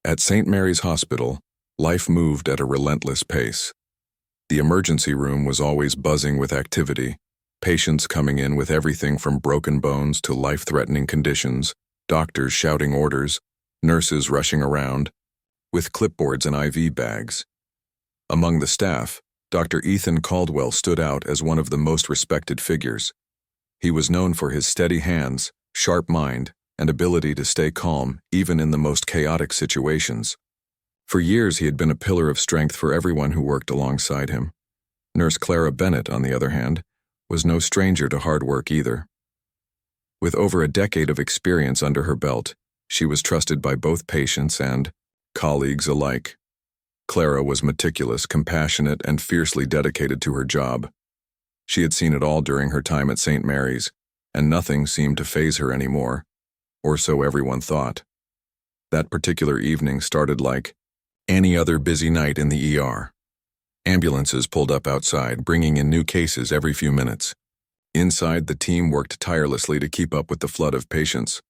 At St. Mary's Hospital, life moved at a relentless pace. The emergency room was always buzzing with activity, patients coming in with everything from broken bones to life-threatening conditions, doctors shouting orders, nurses rushing around, with clipboards and IV bags. Among the staff, Dr. Ethan Caldwell stood out as one of the most respected figures. He was known for his steady hands, sharp mind, and ability to stay calm even in the most chaotic situations. For years he had been a pillar of strength for everyone who worked alongside him. Nurse Clara Bennett, on the other hand, was no stranger to hard work either. With over a decade of experience under her belt, she was trusted by both patients and colleagues alike. Clara was meticulous, compassionate, and fiercely dedicated to her job. She had seen it all during her time at St. Mary's, and nothing seemed to faze her anymore, or so everyone thought. That particular evening started like any other busy night in the ER. Ambulances pulled up outside, bringing in new cases every few minutes. Inside, the team worked tirelessly to keep up with the flood of patients.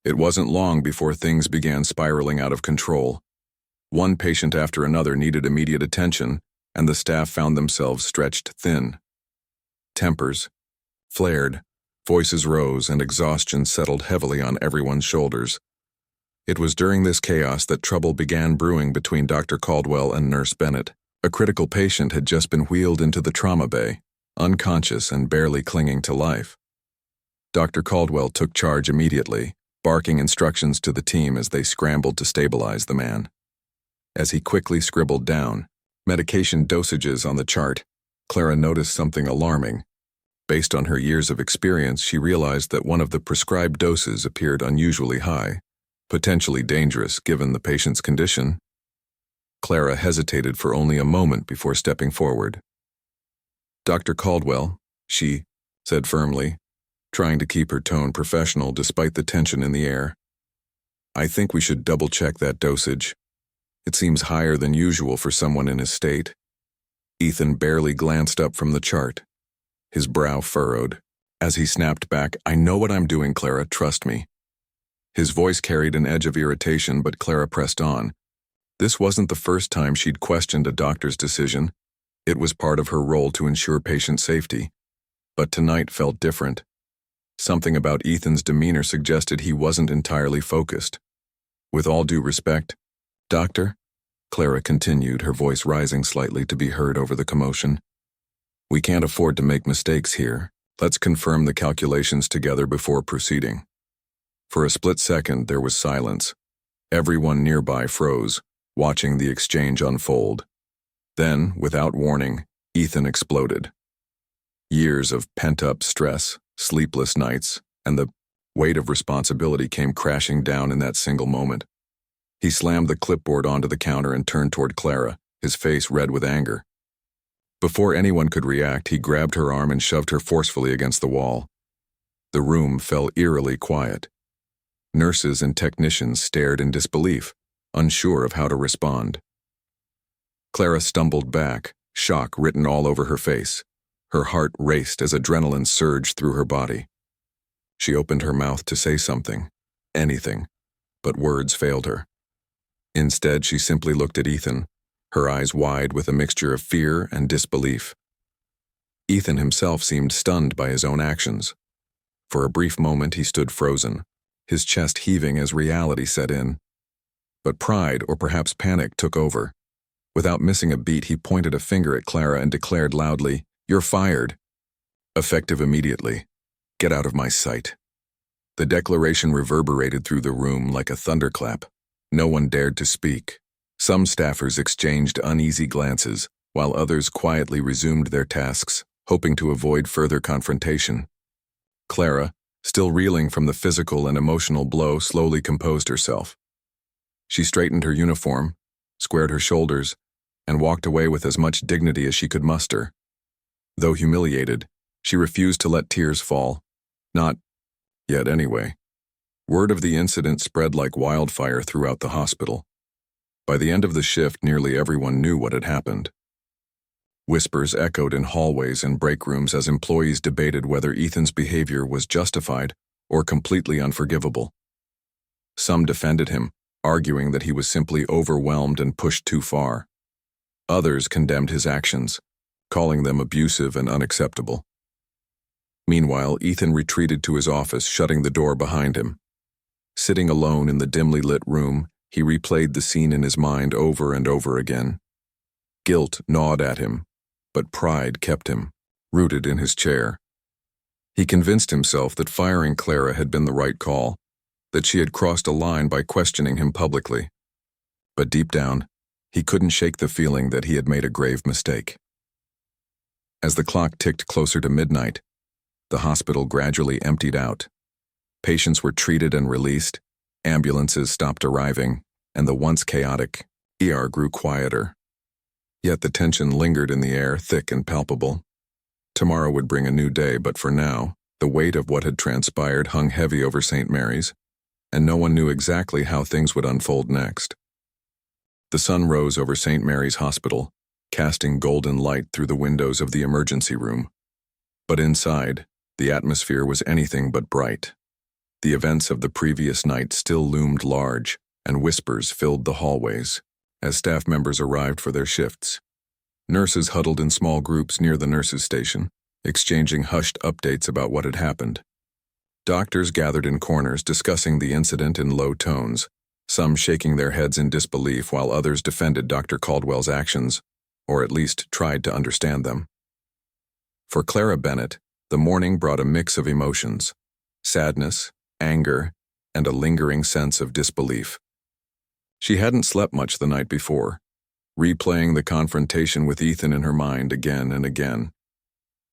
It wasn't long before things began spiraling out of control. One patient after another needed immediate attention, and the staff found themselves stretched thin. Tempers flared, voices rose, and exhaustion settled heavily on everyone's shoulders. It was during this chaos that trouble began brewing between Dr. Caldwell and Nurse Bennett. A critical patient had just been wheeled into the trauma bay, unconscious and barely clinging to life. Dr. Caldwell took charge immediately, barking instructions to the team as they scrambled to stabilize the man. As he quickly scribbled down medication dosages on the chart, Clara noticed something alarming. Based on her years of experience, she realized that one of the prescribed doses appeared unusually high, potentially dangerous given the patient's condition. Clara hesitated for only a moment before stepping forward. "Dr. Caldwell," she said firmly, trying to keep her tone professional despite the tension in the air. "I think we should double-check that dosage. It seems higher than usual for someone in his state." Ethan barely glanced up from the chart. His brow furrowed. As he snapped back, "I know what I'm doing, Clara, trust me." His voice carried an edge of irritation, but Clara pressed on. This wasn't the first time she'd questioned a doctor's decision. It was part of her role to ensure patient safety. But tonight felt different. Something about Ethan's demeanor suggested he wasn't entirely focused. "With all due respect, Doctor," Clara continued, her voice rising slightly to be heard over the commotion, "we can't afford to make mistakes here. Let's confirm the calculations together before proceeding." For a split second, there was silence. Everyone nearby froze, watching the exchange unfold. Then, without warning, Ethan exploded. Years of pent-up stress, sleepless nights, and the weight of responsibility came crashing down in that single moment. He slammed the clipboard onto the counter and turned toward Clara, his face red with anger. Before anyone could react, he grabbed her arm and shoved her forcefully against the wall. The room fell eerily quiet. Nurses and technicians stared in disbelief, unsure of how to respond. Clara stumbled back, shock written all over her face. Her heart raced as adrenaline surged through her body. She opened her mouth to say something, anything, but words failed her. Instead, she simply looked at Ethan, her eyes wide with a mixture of fear and disbelief. Ethan himself seemed stunned by his own actions. For a brief moment, he stood frozen, his chest heaving as reality set in. But pride, or perhaps panic, took over. Without missing a beat, he pointed a finger at Clara and declared loudly, "You're fired." Effective immediately. "Get out of my sight." The declaration reverberated through the room like a thunderclap. No one dared to speak. Some staffers exchanged uneasy glances, while others quietly resumed their tasks, hoping to avoid further confrontation. Clara, still reeling from the physical and emotional blow, slowly composed herself. She straightened her uniform, squared her shoulders, and walked away with as much dignity as she could muster. Though humiliated, she refused to let tears fall. Not yet, anyway. Word of the incident spread like wildfire throughout the hospital. By the end of the shift, nearly everyone knew what had happened. Whispers echoed in hallways and break rooms as employees debated whether Ethan's behavior was justified or completely unforgivable. Some defended him, arguing that he was simply overwhelmed and pushed too far. Others condemned his actions, calling them abusive and unacceptable. Meanwhile, Ethan retreated to his office, shutting the door behind him. Sitting alone in the dimly lit room, he replayed the scene in his mind over and over again. Guilt gnawed at him, but pride kept him, rooted in his chair. He convinced himself that firing Clara had been the right call, that she had crossed a line by questioning him publicly. But deep down, he couldn't shake the feeling that he had made a grave mistake. As the clock ticked closer to midnight, the hospital gradually emptied out. Patients were treated and released, ambulances stopped arriving, and the once chaotic ER grew quieter. Yet the tension lingered in the air, thick and palpable. Tomorrow would bring a new day, but for now, the weight of what had transpired hung heavy over St. Mary's, and no one knew exactly how things would unfold next. The sun rose over St. Mary's Hospital, casting golden light through the windows of the emergency room. But inside, the atmosphere was anything but bright. The events of the previous night still loomed large, and whispers filled the hallways as staff members arrived for their shifts. Nurses huddled in small groups near the nurses' station, exchanging hushed updates about what had happened. Doctors gathered in corners discussing the incident in low tones, some shaking their heads in disbelief while others defended Dr. Caldwell's actions, or at least tried to understand them. For Clara Bennett, the morning brought a mix of emotions: sadness, anger, and a lingering sense of disbelief. She hadn't slept much the night before, replaying the confrontation with Ethan in her mind again and again.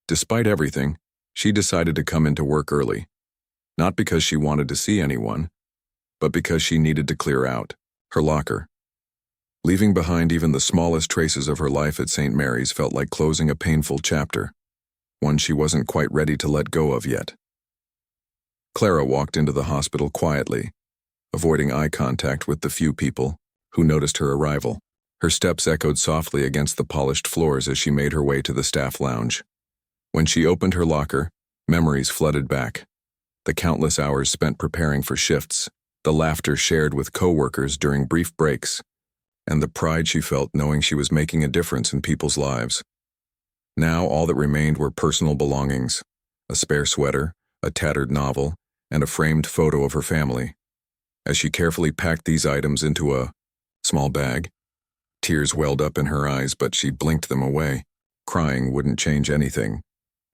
Despite everything, she decided to come into work early, not because she wanted to see anyone, but because she needed to clear out her locker. Leaving behind even the smallest traces of her life at St. Mary's felt like closing a painful chapter, one she wasn't quite ready to let go of yet. Clara walked into the hospital quietly, avoiding eye contact with the few people who noticed her arrival. Her steps echoed softly against the polished floors as she made her way to the staff lounge. When she opened her locker, memories flooded back. The countless hours spent preparing for shifts, the laughter shared with coworkers during brief breaks, and the pride she felt knowing she was making a difference in people's lives. Now all that remained were personal belongings: a spare sweater, a tattered novel, and a framed photo of her family. As she carefully packed these items into a small bag, tears welled up in her eyes, but she blinked them away. Crying wouldn't change anything.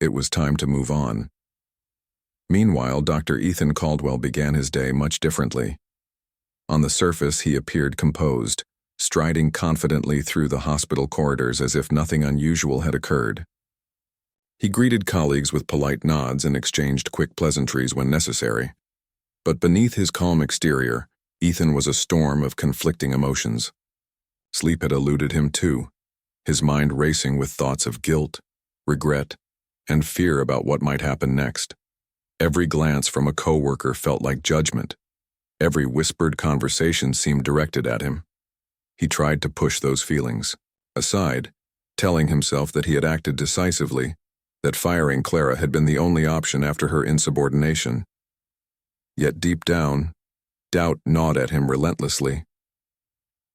It was time to move on. Meanwhile, Dr. Ethan Caldwell began his day much differently. On the surface, he appeared composed, striding confidently through the hospital corridors as if nothing unusual had occurred. He greeted colleagues with polite nods and exchanged quick pleasantries when necessary. But beneath his calm exterior, Ethan was a storm of conflicting emotions. Sleep had eluded him too, his mind racing with thoughts of guilt, regret, and fear about what might happen next. Every glance from a coworker felt like judgment. Every whispered conversation seemed directed at him. He tried to push those feelings aside, telling himself that he had acted decisively, that firing Clara had been the only option after her insubordination. Yet deep down, doubt gnawed at him relentlessly.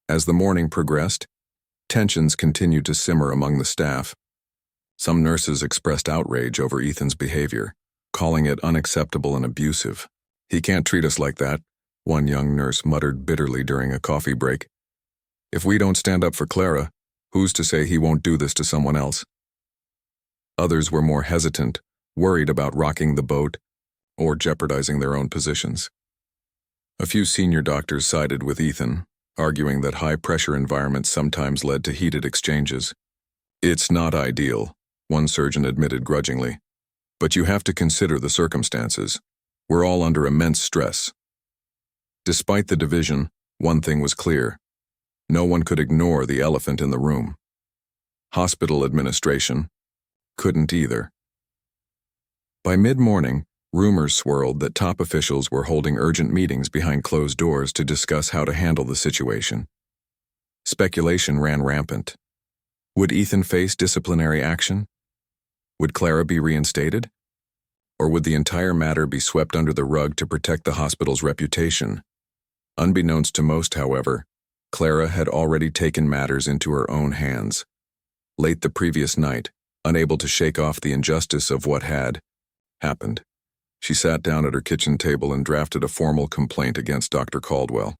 As the morning progressed, tensions continued to simmer among the staff. Some nurses expressed outrage over Ethan's behavior, calling it unacceptable and abusive. "He can't treat us like that," one young nurse muttered bitterly during a coffee break. "If we don't stand up for Clara, who's to say he won't do this to someone else?" Others were more hesitant, worried about rocking the boat or jeopardizing their own positions. A few senior doctors sided with Ethan, arguing that high-pressure environments sometimes led to heated exchanges. "It's not ideal," one surgeon admitted grudgingly, "but you have to consider the circumstances. We're all under immense stress." Despite the division, one thing was clear: no one could ignore the elephant in the room. Hospital administration couldn't either. By mid-morning, rumors swirled that top officials were holding urgent meetings behind closed doors to discuss how to handle the situation. Speculation ran rampant. Would Ethan face disciplinary action? Would Clara be reinstated? Or would the entire matter be swept under the rug to protect the hospital's reputation? Unbeknownst to most, however, Clara had already taken matters into her own hands. Late the previous night, unable to shake off the injustice of what had happened, she sat down at her kitchen table and drafted a formal complaint against Dr. Caldwell.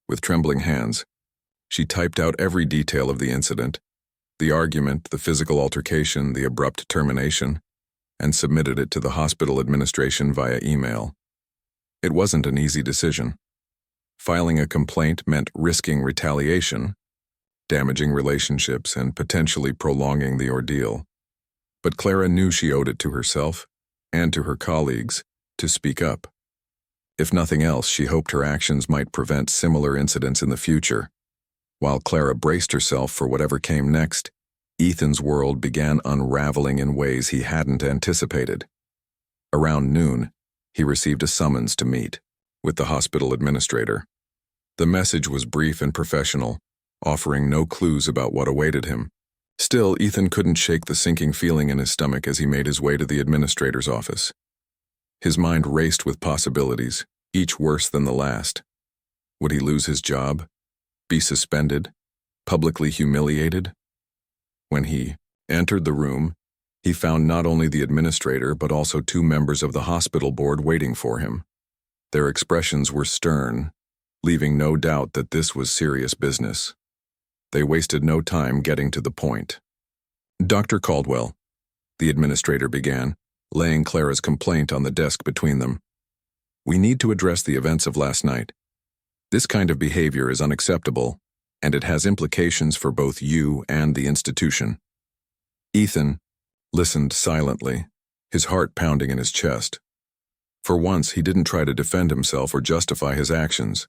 With trembling hands, she typed out every detail of the incident, the argument, the physical altercation, the abrupt termination, and submitted it to the hospital administration via email. It wasn't an easy decision. Filing a complaint meant risking retaliation, damaging relationships, and potentially prolonging the ordeal. But Clara knew she owed it to herself and to her colleagues to speak up. If nothing else, she hoped her actions might prevent similar incidents in the future. While Clara braced herself for whatever came next, Ethan's world began unraveling in ways he hadn't anticipated. Around noon, he received a summons to meet with the hospital administrator. The message was brief and professional, offering no clues about what awaited him. Still, Ethan couldn't shake the sinking feeling in his stomach as he made his way to the administrator's office. His mind raced with possibilities, each worse than the last. Would he lose his job? Be suspended? Publicly humiliated? When he entered the room, he found not only the administrator but also two members of the hospital board waiting for him. Their expressions were stern, leaving no doubt that this was serious business. They wasted no time getting to the point. "Dr. Caldwell," the administrator began, laying Clara's complaint on the desk between them. "We need to address the events of last night. This kind of behavior is unacceptable, and it has implications for both you and the institution." Ethan listened silently, his heart pounding in his chest. For once, he didn't try to defend himself or justify his actions.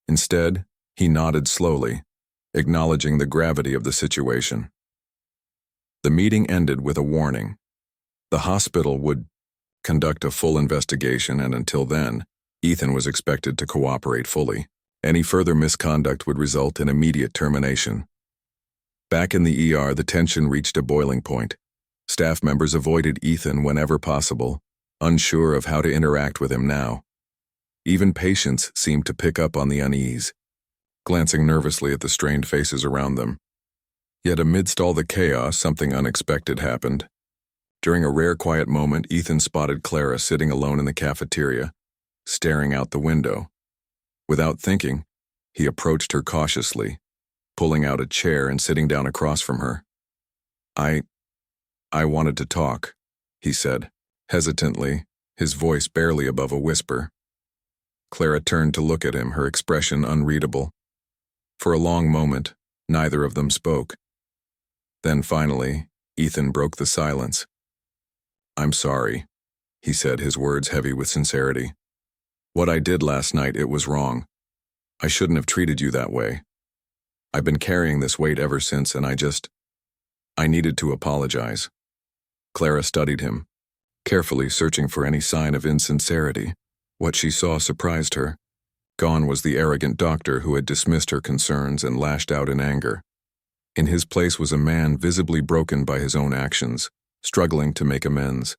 Instead, he nodded slowly, acknowledging the gravity of the situation. The meeting ended with a warning. The hospital would conduct a full investigation, and until then, Ethan was expected to cooperate fully. Any further misconduct would result in immediate termination. Back in the ER, the tension reached a boiling point. Staff members avoided Ethan whenever possible, unsure of how to interact with him now. Even patients seemed to pick up on the unease, glancing nervously at the strained faces around them. Yet amidst all the chaos, something unexpected happened. During a rare quiet moment, Ethan spotted Clara sitting alone in the cafeteria, staring out the window. Without thinking, he approached her cautiously, pulling out a chair and sitting down across from her. I wanted to talk," he said, hesitantly, his voice barely above a whisper. Clara turned to look at him, her expression unreadable. For a long moment, neither of them spoke. Then finally, Ethan broke the silence. "I'm sorry," he said, his words heavy with sincerity. "What I did last night, it was wrong. I shouldn't have treated you that way. I've been carrying this weight ever since, and I needed to apologize." Clara studied him, carefully searching for any sign of insincerity. What she saw surprised her. Gone was the arrogant doctor who had dismissed her concerns and lashed out in anger. In his place was a man visibly broken by his own actions, struggling to make amends.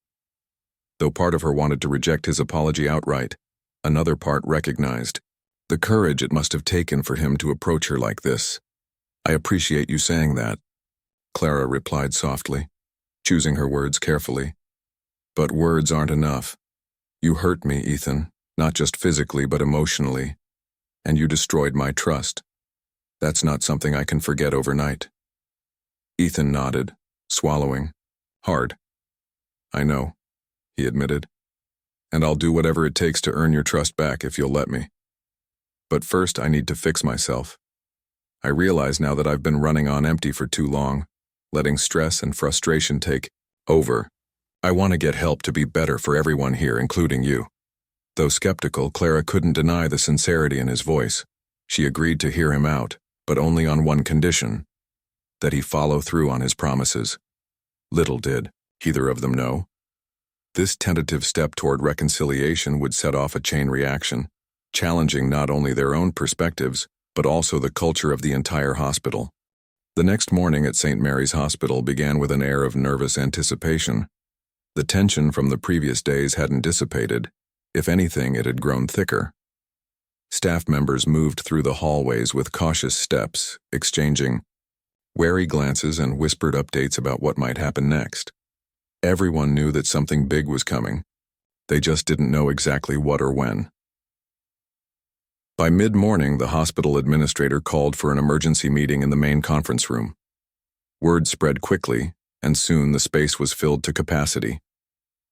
Though part of her wanted to reject his apology outright, another part recognized the courage it must have taken for him to approach her like this. "I appreciate you saying that," Clara replied softly, choosing her words carefully. "But words aren't enough. You hurt me, Ethan, not just physically but emotionally, and you destroyed my trust. That's not something I can forget overnight." Ethan nodded, swallowing. "Hard. I know," he admitted. "And I'll do whatever it takes to earn your trust back if you'll let me. But first, I need to fix myself. I realize now that I've been running on empty for too long, letting stress and frustration take over. I want to get help to be better for everyone here, including you." Though skeptical, Clara couldn't deny the sincerity in his voice. She agreed to hear him out, but only on one condition: that he follow through on his promises. Little did either of them know. This tentative step toward reconciliation would set off a chain reaction, challenging not only their own perspectives, but also the culture of the entire hospital. The next morning at St. Mary's Hospital began with an air of nervous anticipation. The tension from the previous days hadn't dissipated. If anything, it had grown thicker. Staff members moved through the hallways with cautious steps, exchanging wary glances and whispered updates about what might happen next. Everyone knew that something big was coming. They just didn't know exactly what or when. By mid-morning, the hospital administrator called for an emergency meeting in the main conference room. Word spread quickly, and soon the space was filled to capacity.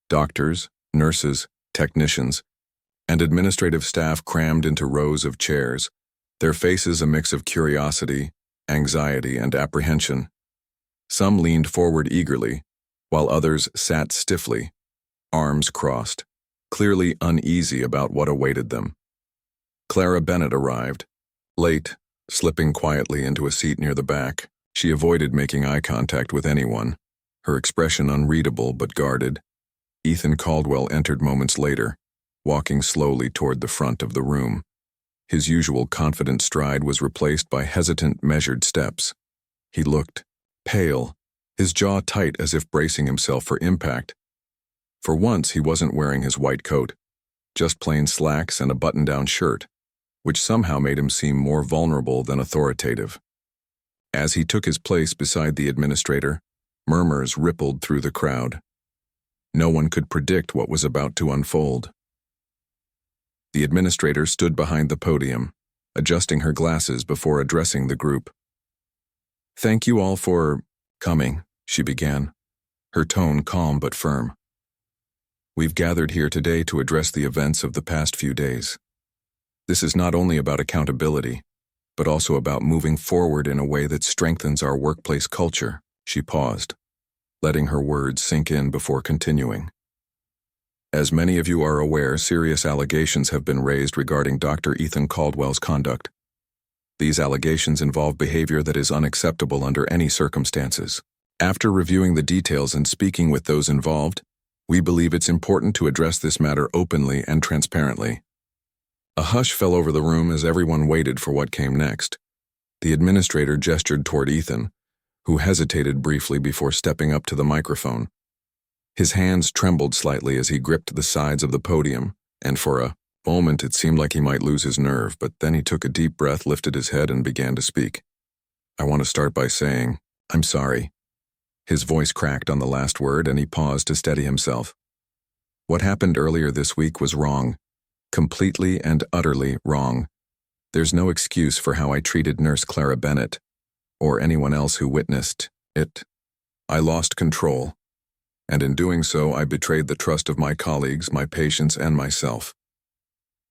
Doctors, nurses, technicians, and administrative staff crammed into rows of chairs, their faces a mix of curiosity, anxiety, and apprehension. Some leaned forward eagerly, while others sat stiffly, arms crossed, clearly uneasy about what awaited them. Clara Bennett arrived, late, slipping quietly into a seat near the back. She avoided making eye contact with anyone, her expression unreadable but guarded. Ethan Caldwell entered moments later, walking slowly toward the front of the room. His usual confident stride was replaced by hesitant, measured steps. He looked pale, his jaw tight as if bracing himself for impact. For once, he wasn't wearing his white coat, just plain slacks and a button-down shirt, which somehow made him seem more vulnerable than authoritative. As he took his place beside the administrator, murmurs rippled through the crowd. No one could predict what was about to unfold. The administrator stood behind the podium, adjusting her glasses before addressing the group. "Thank you all for coming," she began, her tone calm but firm. "We've gathered here today to address the events of the past few days. This is not only about accountability, but also about moving forward in a way that strengthens our workplace culture." She paused, letting her words sink in before continuing. "As many of you are aware, serious allegations have been raised regarding Dr. Ethan Caldwell's conduct. These allegations involve behavior that is unacceptable under any circumstances. After reviewing the details and speaking with those involved, we believe it's important to address this matter openly and transparently." A hush fell over the room as everyone waited for what came next. The administrator gestured toward Ethan, who hesitated briefly before stepping up to the microphone. His hands trembled slightly as he gripped the sides of the podium, and for a moment it seemed like he might lose his nerve, but then he took a deep breath, lifted his head, and began to speak. "I want to start by saying, I'm sorry." His voice cracked on the last word, and he paused to steady himself. "What happened earlier this week was wrong. Completely and utterly wrong. There's no excuse for how I treated Nurse Clara Bennett, or anyone else who witnessed it. I lost control, and in doing so I betrayed the trust of my colleagues, my patients, and myself."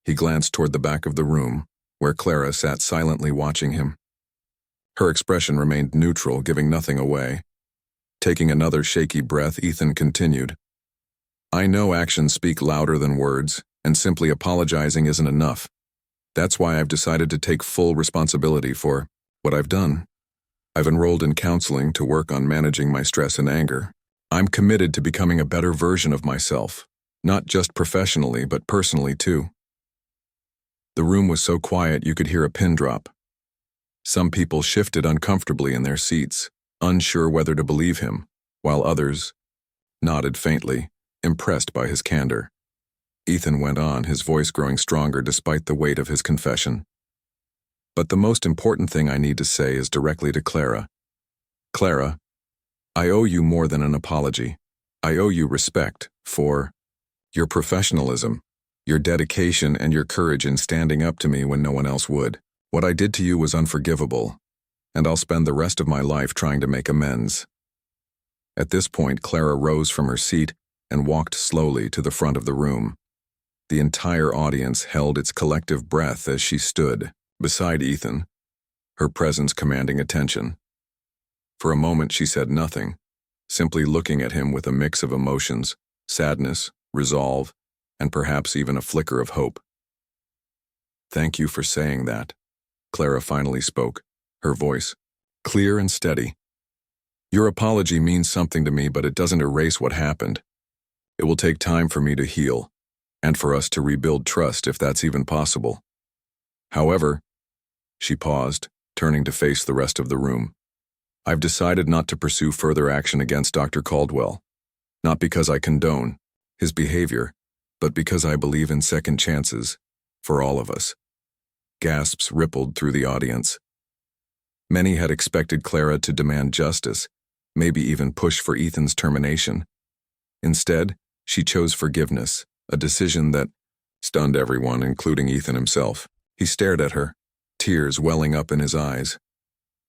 He glanced toward the back of the room, where Clara sat silently watching him. Her expression remained neutral, giving nothing away. Taking another shaky breath, Ethan continued, "I know actions speak louder than words, and simply apologizing isn't enough. That's why I've decided to take full responsibility for what I've done. I've enrolled in counseling to work on managing my stress and anger. I'm committed to becoming a better version of myself, not just professionally, but personally too." The room was so quiet you could hear a pin drop. Some people shifted uncomfortably in their seats, unsure whether to believe him, while others nodded faintly, impressed by his candor. Ethan went on, his voice growing stronger despite the weight of his confession. "But the most important thing I need to say is directly to Clara. Clara, I owe you more than an apology. I owe you respect for your professionalism, your dedication, and your courage in standing up to me when no one else would. What I did to you was unforgivable, and I'll spend the rest of my life trying to make amends." At this point, Clara rose from her seat and walked slowly to the front of the room. The entire audience held its collective breath as she stood beside Ethan, her presence commanding attention. For a moment she said nothing, simply looking at him with a mix of emotions, sadness, resolve, and perhaps even a flicker of hope. "Thank you for saying that," Clara finally spoke, her voice clear and steady. "Your apology means something to me, but it doesn't erase what happened. It will take time for me to heal, and for us to rebuild trust if that's even possible. However," she paused, turning to face the rest of the room, "I've decided not to pursue further action against Dr. Caldwell, not because I condone his behavior, but because I believe in second chances for all of us. Gasps rippled through the audience. Many had expected Clara to demand justice, maybe even push for Ethan's termination. Instead, she chose forgiveness, a decision that stunned everyone, including Ethan himself. He stared at her, tears welling up in his eyes,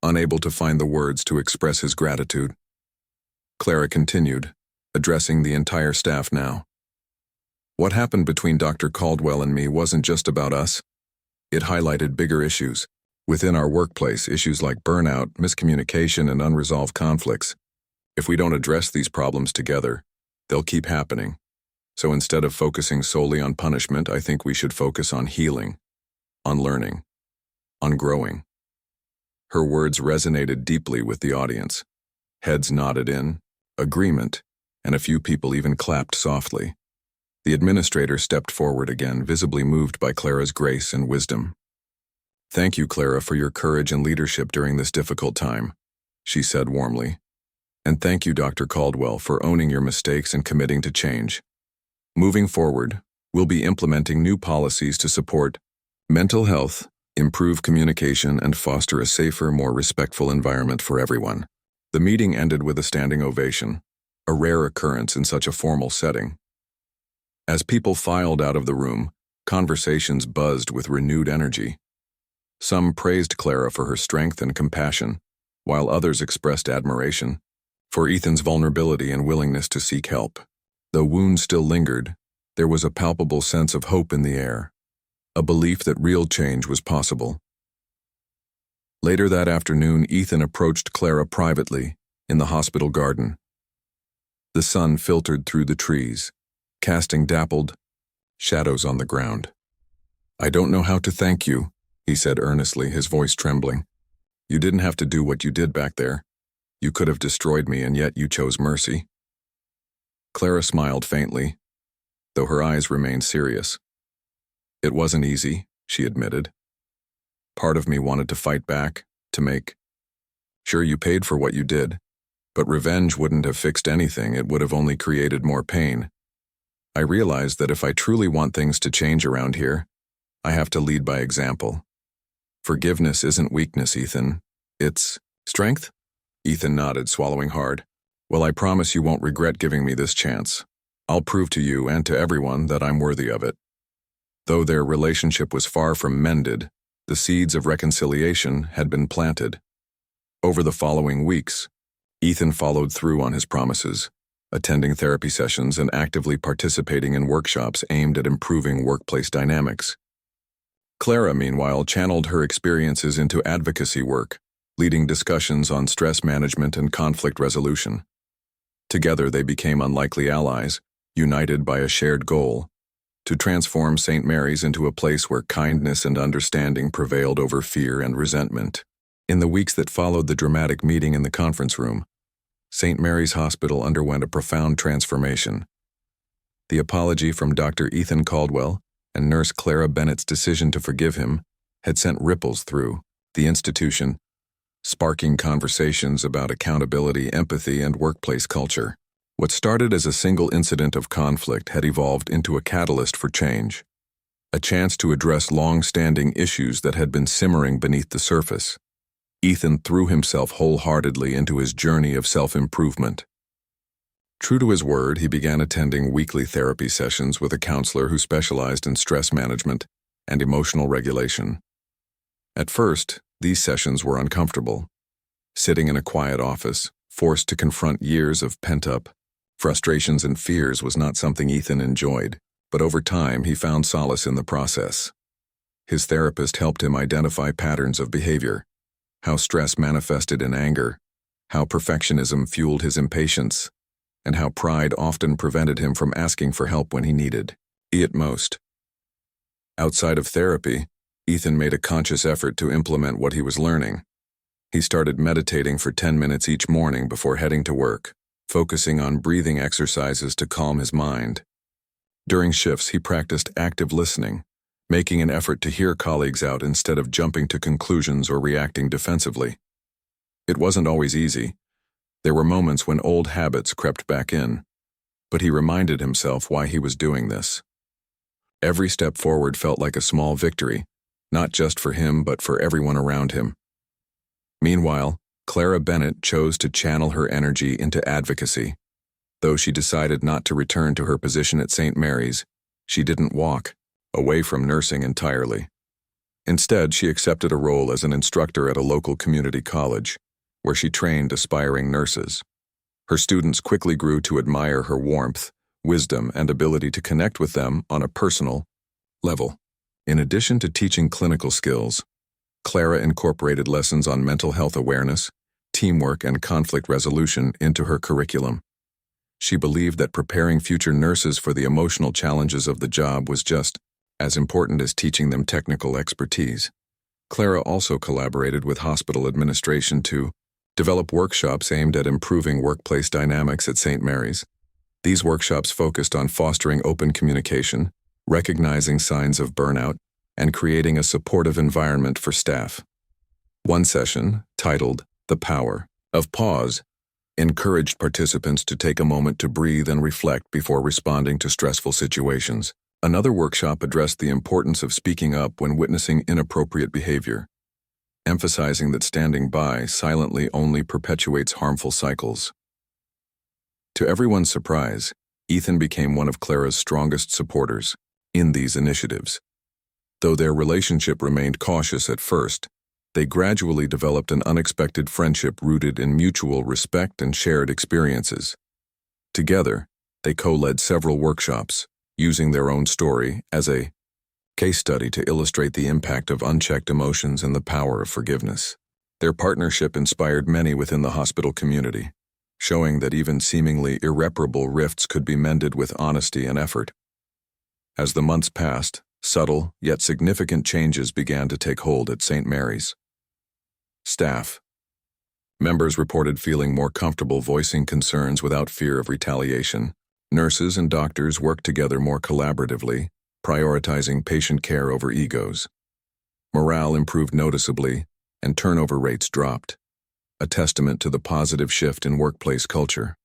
unable to find the words to express his gratitude. Clara continued, addressing the entire staff now. What happened between Dr. Caldwell and me wasn't just about us. It highlighted bigger issues. Within our workplace, issues like burnout, miscommunication, and unresolved conflicts. If we don't address these problems together, they'll keep happening. So instead of focusing solely on punishment, I think we should focus on healing, on learning, on growing. Her words resonated deeply with the audience. Heads nodded in agreement, and a few people even clapped softly. The administrator stepped forward again, visibly moved by Clara's grace and wisdom. "Thank you, Clara, for your courage and leadership during this difficult time," she said warmly. "And thank you, Dr. Caldwell, for owning your mistakes and committing to change. Moving forward, we'll be implementing new policies to support mental health, improve communication, and foster a safer, more respectful environment for everyone." The meeting ended with a standing ovation, a rare occurrence in such a formal setting. As people filed out of the room, conversations buzzed with renewed energy. Some praised Clara for her strength and compassion, while others expressed admiration for Ethan's vulnerability and willingness to seek help. Though wounds still lingered, there was a palpable sense of hope in the air, a belief that real change was possible. Later that afternoon, Ethan approached Clara privately in the hospital garden. The sun filtered through the trees, casting dappled shadows on the ground. "I don't know how to thank you," he said earnestly, his voice trembling. "You didn't have to do what you did back there. You could have destroyed me, and yet you chose mercy." Clara smiled faintly, though her eyes remained serious. "It wasn't easy," she admitted. "Part of me wanted to fight back, to make sure you paid for what you did, but revenge wouldn't have fixed anything. It would have only created more pain. I realized that if I truly want things to change around here, I have to lead by example. Forgiveness isn't weakness, Ethan. It's strength?" Ethan nodded, swallowing hard. "Well, I promise you won't regret giving me this chance. I'll prove to you and to everyone that I'm worthy of it." Though their relationship was far from mended, the seeds of reconciliation had been planted. Over the following weeks, Ethan followed through on his promises, attending therapy sessions and actively participating in workshops aimed at improving workplace dynamics. Clara, meanwhile, channeled her experiences into advocacy work, leading discussions on stress management and conflict resolution. Together, they became unlikely allies, united by a shared goal: to transform St. Mary's into a place where kindness and understanding prevailed over fear and resentment. In the weeks that followed the dramatic meeting in the conference room, St. Mary's Hospital underwent a profound transformation. The apology from Dr. Ethan Caldwell and Nurse Clara Bennett's decision to forgive him had sent ripples through the institution, sparking conversations about accountability, empathy, and workplace culture. What started as a single incident of conflict had evolved into a catalyst for change, a chance to address long-standing issues that had been simmering beneath the surface. Ethan threw himself wholeheartedly into his journey of self-improvement. True to his word, he began attending weekly therapy sessions with a counselor who specialized in stress management and emotional regulation. At first, these sessions were uncomfortable. Sitting in a quiet office, forced to confront years of pent-up frustrations and fears was not something Ethan enjoyed, but over time he found solace in the process. His therapist helped him identify patterns of behavior, how stress manifested in anger, how perfectionism fueled his impatience, and how pride often prevented him from asking for help when he needed it most. Outside of therapy, Ethan made a conscious effort to implement what he was learning. He started meditating for 10 minutes each morning before heading to work, focusing on breathing exercises to calm his mind. During shifts, he practiced active listening, making an effort to hear colleagues out instead of jumping to conclusions or reacting defensively. It wasn't always easy. There were moments when old habits crept back in, but he reminded himself why he was doing this. Every step forward felt like a small victory, not just for him but for everyone around him. Meanwhile, Clara Bennett chose to channel her energy into advocacy. Though she decided not to return to her position at St. Mary's, she didn't walk away from nursing entirely. Instead, she accepted a role as an instructor at a local community college, where she trained aspiring nurses. Her students quickly grew to admire her warmth, wisdom, and ability to connect with them on a personal level. In addition to teaching clinical skills, Clara incorporated lessons on mental health awareness, teamwork, and conflict resolution into her curriculum. She believed that preparing future nurses for the emotional challenges of the job was just as important as teaching them technical expertise. Clara also collaborated with hospital administration to develop workshops aimed at improving workplace dynamics at St. Mary's. These workshops focused on fostering open communication, recognizing signs of burnout, and creating a supportive environment for staff. One session, titled "The Power of Pause," encouraged participants to take a moment to breathe and reflect before responding to stressful situations. Another workshop addressed the importance of speaking up when witnessing inappropriate behavior, emphasizing that standing by silently only perpetuates harmful cycles. To everyone's surprise, Ethan became one of Clara's strongest supporters in these initiatives. Though their relationship remained cautious at first, they gradually developed an unexpected friendship rooted in mutual respect and shared experiences. Together, they co-led several workshops, using their own story as a case study to illustrate the impact of unchecked emotions and the power of forgiveness. Their partnership inspired many within the hospital community, showing that even seemingly irreparable rifts could be mended with honesty and effort. As the months passed, subtle yet significant changes began to take hold at St. Mary's. Staff members reported feeling more comfortable voicing concerns without fear of retaliation. Nurses and doctors worked together more collaboratively, prioritizing patient care over egos. Morale improved noticeably, and turnover rates dropped, a testament to the positive shift in workplace culture.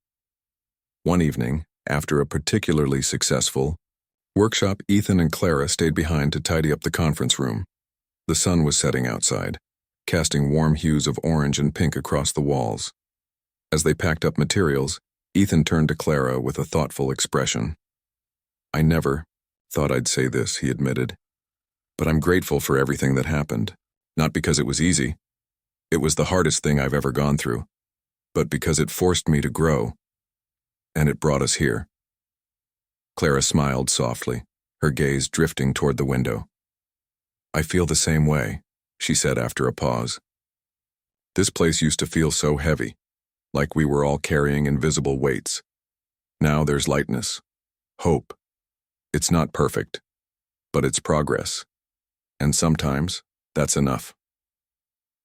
One evening, after a particularly successful workshop, Ethan and Clara stayed behind to tidy up the conference room. The sun was setting outside, casting warm hues of orange and pink across the walls. As they packed up materials, Ethan turned to Clara with a thoughtful expression. "I never thought I'd say this," he admitted, "but I'm grateful for everything that happened. Not because it was easy. It was the hardest thing I've ever gone through, but because it forced me to grow, and it brought us here." Clara smiled softly, her gaze drifting toward the window. "I feel the same way," she said after a pause. "This place used to feel so heavy, like we were all carrying invisible weights. Now there's lightness, hope. It's not perfect, but it's progress. And sometimes, that's enough."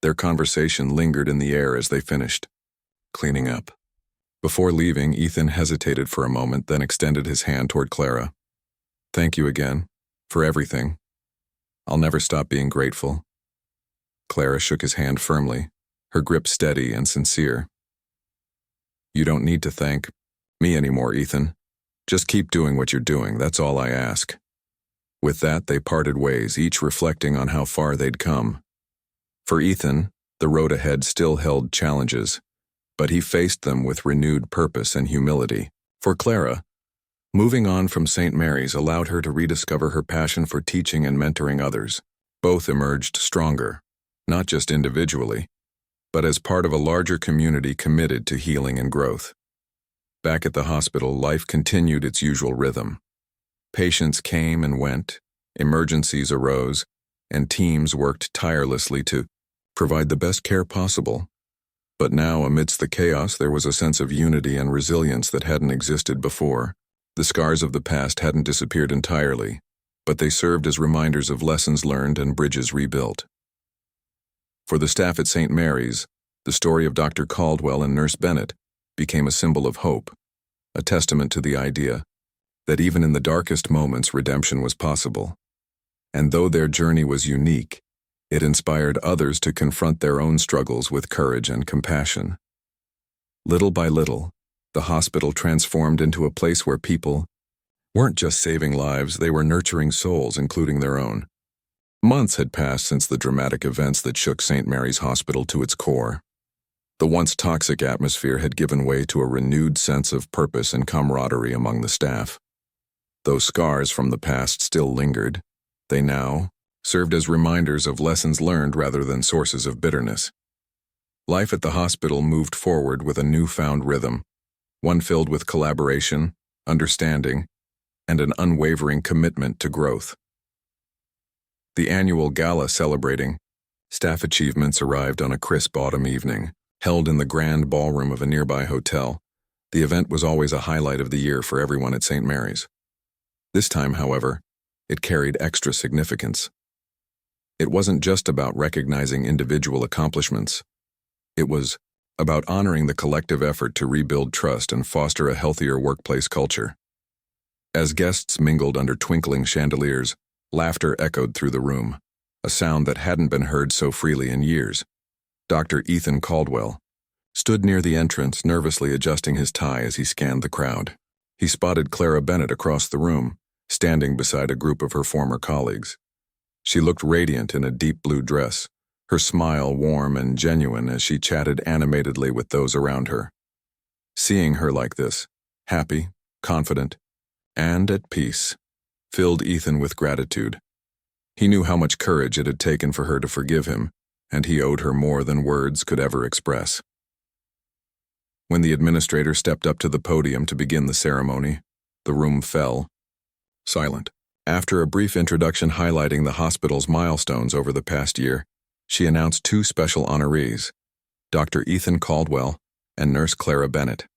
Their conversation lingered in the air as they finished cleaning up. Before leaving, Ethan hesitated for a moment, then extended his hand toward Clara. "Thank you again, for everything. I'll never stop being grateful." Clara shook his hand firmly, her grip steady and sincere. "You don't need to thank me anymore, Ethan. Just keep doing what you're doing, that's all I ask." With that, they parted ways, each reflecting on how far they'd come. For Ethan, the road ahead still held challenges, but he faced them with renewed purpose and humility. For Clara, moving on from St. Mary's allowed her to rediscover her passion for teaching and mentoring others. Both emerged stronger, not just individually, but as part of a larger community committed to healing and growth. Back at the hospital, life continued its usual rhythm. Patients came and went, emergencies arose, and teams worked tirelessly to provide the best care possible. But now, amidst the chaos, there was a sense of unity and resilience that hadn't existed before. The scars of the past hadn't disappeared entirely, but they served as reminders of lessons learned and bridges rebuilt. For the staff at St. Mary's, the story of Dr. Caldwell and Nurse Bennett became a symbol of hope, a testament to the idea that even in the darkest moments, redemption was possible. And though their journey was unique, it inspired others to confront their own struggles with courage and compassion. Little by little, the hospital transformed into a place where people weren't just saving lives, they were nurturing souls, including their own. Months had passed since the dramatic events that shook St. Mary's Hospital to its core. The once toxic atmosphere had given way to a renewed sense of purpose and camaraderie among the staff. Though scars from the past still lingered, they now served as reminders of lessons learned rather than sources of bitterness. Life at the hospital moved forward with a newfound rhythm, one filled with collaboration, understanding, and an unwavering commitment to growth. The annual gala celebrating staff achievements arrived on a crisp autumn evening, held in the grand ballroom of a nearby hotel. The event was always a highlight of the year for everyone at St. Mary's. This time, however, it carried extra significance. It wasn't just about recognizing individual accomplishments. It was about honoring the collective effort to rebuild trust and foster a healthier workplace culture. As guests mingled under twinkling chandeliers, laughter echoed through the room, a sound that hadn't been heard so freely in years. Dr. Ethan Caldwell stood near the entrance, nervously adjusting his tie as he scanned the crowd. He spotted Clara Bennett across the room, standing beside a group of her former colleagues. She looked radiant in a deep blue dress, her smile warm and genuine as she chatted animatedly with those around her. Seeing her like this, happy, confident, and at peace, filled Ethan with gratitude. He knew how much courage it had taken for her to forgive him, and he owed her more than words could ever express. When the administrator stepped up to the podium to begin the ceremony, the room fell silent. After a brief introduction highlighting the hospital's milestones over the past year, she announced two special honorees, Dr. Ethan Caldwell and Nurse Clara Bennett.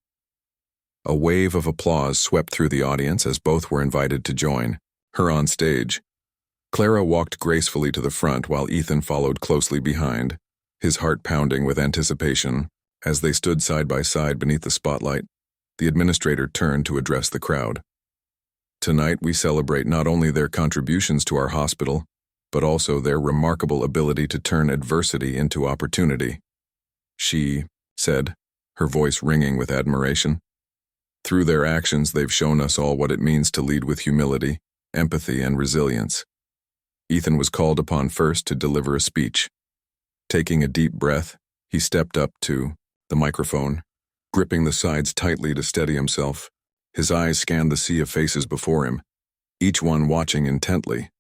A wave of applause swept through the audience as both were invited to join her on stage. Clara walked gracefully to the front while Ethan followed closely behind, his heart pounding with anticipation. As they stood side by side beneath the spotlight, the administrator turned to address the crowd. Tonight we celebrate not only their contributions to our hospital, but also their remarkable ability to turn adversity into opportunity, she said, her voice ringing with admiration. Through their actions, they've shown us all what it means to lead with humility, empathy, and resilience. Ethan was called upon first to deliver a speech. Taking a deep breath, he stepped up to the microphone, gripping the sides tightly to steady himself. His eyes scanned the sea of faces before him, each one watching intently.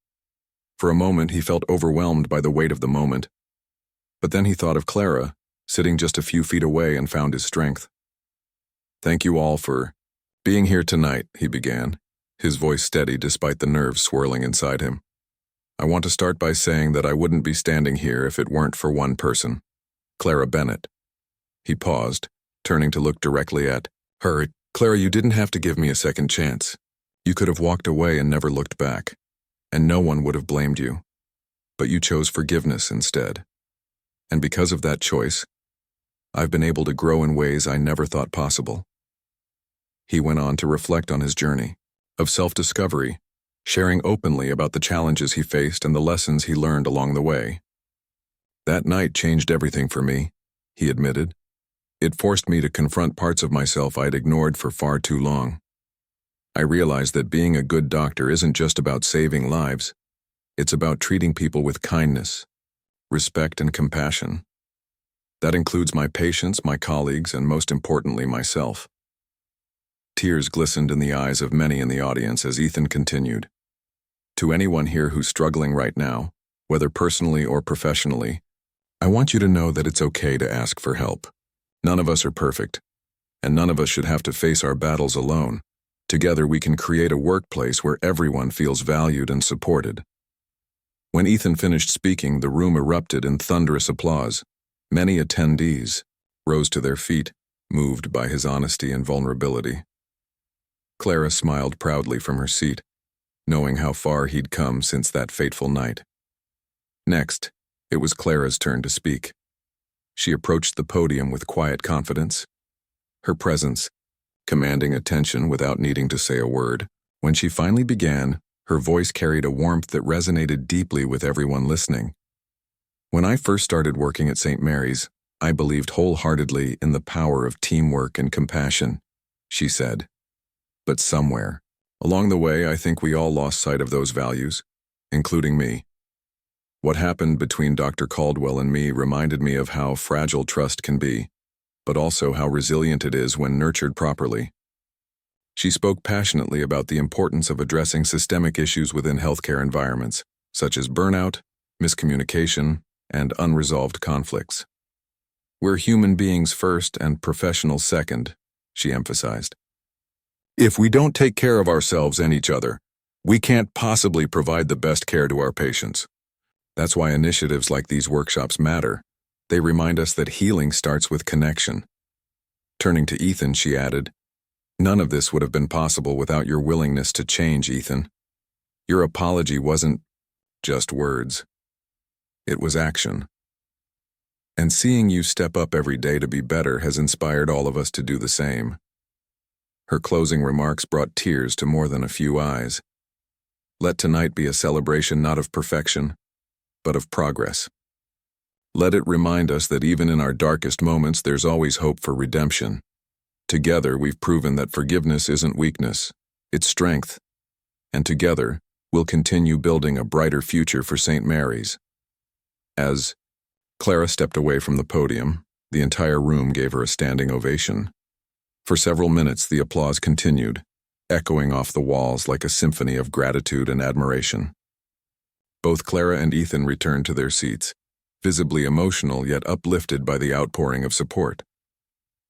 For a moment, he felt overwhelmed by the weight of the moment. But then he thought of Clara, sitting just a few feet away, and found his strength. "Thank you all for being here tonight," he began, his voice steady despite the nerves swirling inside him. "I want to start by saying that I wouldn't be standing here if it weren't for one person, Clara Bennett." He paused, turning to look directly at her. "Clara, you didn't have to give me a second chance. You could have walked away and never looked back, and no one would have blamed you. But you chose forgiveness instead. And because of that choice, I've been able to grow in ways I never thought possible." He went on to reflect on his journey of self-discovery, sharing openly about the challenges he faced and the lessons he learned along the way. "That night changed everything for me," he admitted. "It forced me to confront parts of myself I'd ignored for far too long. I realized that being a good doctor isn't just about saving lives. It's about treating people with kindness, respect, and compassion. That includes my patients, my colleagues, and most importantly, myself." Tears glistened in the eyes of many in the audience as Ethan continued. "To anyone here who's struggling right now, whether personally or professionally, I want you to know that it's okay to ask for help. None of us are perfect, and none of us should have to face our battles alone. Together we can create a workplace where everyone feels valued and supported." When Ethan finished speaking, the room erupted in thunderous applause. Many attendees rose to their feet, moved by his honesty and vulnerability. Clara smiled proudly from her seat, knowing how far he'd come since that fateful night. Next, it was Clara's turn to speak. She approached the podium with quiet confidence, her presence commanding attention without needing to say a word. When she finally began, her voice carried a warmth that resonated deeply with everyone listening. "When I first started working at St. Mary's, I believed wholeheartedly in the power of teamwork and compassion," she said. "But somewhere along the way, I think we all lost sight of those values, including me. What happened between Dr. Caldwell and me reminded me of how fragile trust can be, but also how resilient it is when nurtured properly. She spoke passionately about the importance of addressing systemic issues within healthcare environments, such as burnout, miscommunication, and unresolved conflicts. "We're human beings first and professionals second," she emphasized. "If we don't take care of ourselves and each other, we can't possibly provide the best care to our patients." That's why initiatives like these workshops matter. They remind us that healing starts with connection. Turning to Ethan, she added, "None of this would have been possible without your willingness to change, Ethan. Your apology wasn't just words. It was action. And seeing you step up every day to be better has inspired all of us to do the same." Her closing remarks brought tears to more than a few eyes. Let tonight be a celebration not of perfection, but of progress. Let it remind us that even in our darkest moments, there's always hope for redemption. Together, we've proven that forgiveness isn't weakness, it's strength. And together, we'll continue building a brighter future for St. Mary's. As Clara stepped away from the podium, the entire room gave her a standing ovation. For several minutes, the applause continued, echoing off the walls like a symphony of gratitude and admiration. Both Clara and Ethan returned to their seats, visibly emotional yet uplifted by the outpouring of support.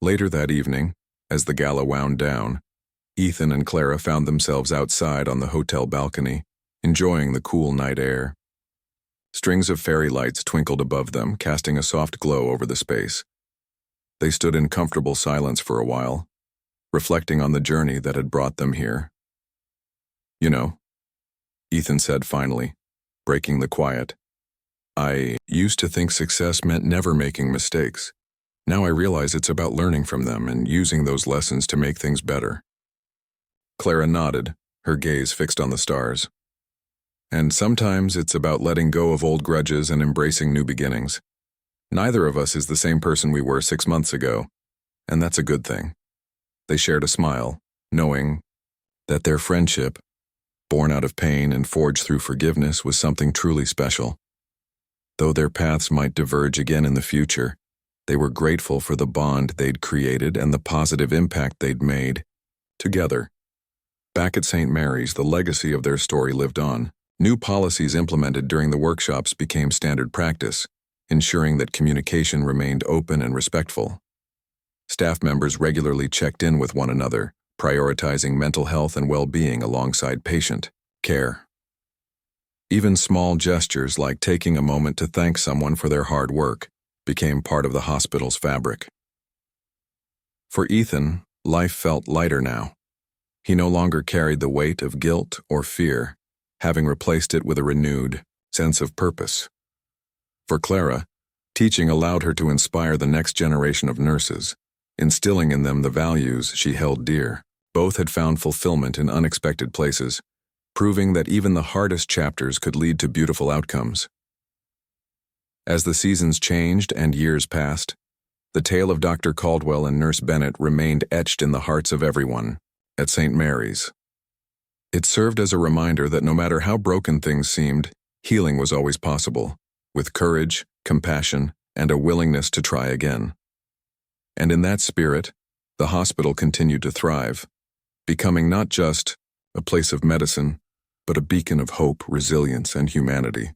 Later that evening, as the gala wound down, Ethan and Clara found themselves outside on the hotel balcony, enjoying the cool night air. Strings of fairy lights twinkled above them, casting a soft glow over the space. They stood in comfortable silence for a while, reflecting on the journey that had brought them here. "You know," Ethan said finally, breaking the quiet, "I used to think success meant never making mistakes. Now I realize it's about learning from them and using those lessons to make things better." Clara nodded, her gaze fixed on the stars. "And sometimes it's about letting go of old grudges and embracing new beginnings. Neither of us is the same person we were 6 months ago, and that's a good thing." They shared a smile, knowing that their friendship, born out of pain and forged through forgiveness, was something truly special. Though their paths might diverge again in the future, they were grateful for the bond they'd created and the positive impact they'd made together. Back at St. Mary's, the legacy of their story lived on. New policies implemented during the workshops became standard practice, ensuring that communication remained open and respectful. Staff members regularly checked in with one another, prioritizing mental health and well-being alongside patient care. Even small gestures like taking a moment to thank someone for their hard work became part of the hospital's fabric. For Ethan, life felt lighter now. He no longer carried the weight of guilt or fear, having replaced it with a renewed sense of purpose. For Clara, teaching allowed her to inspire the next generation of nurses, instilling in them the values she held dear. Both had found fulfillment in unexpected places, proving that even the hardest chapters could lead to beautiful outcomes. As the seasons changed and years passed, the tale of Dr. Caldwell and Nurse Bennett remained etched in the hearts of everyone at St. Mary's. It served as a reminder that no matter how broken things seemed, healing was always possible, with courage, compassion, and a willingness to try again. And in that spirit, the hospital continued to thrive, becoming not just a place of medicine, but a beacon of hope, resilience, and humanity.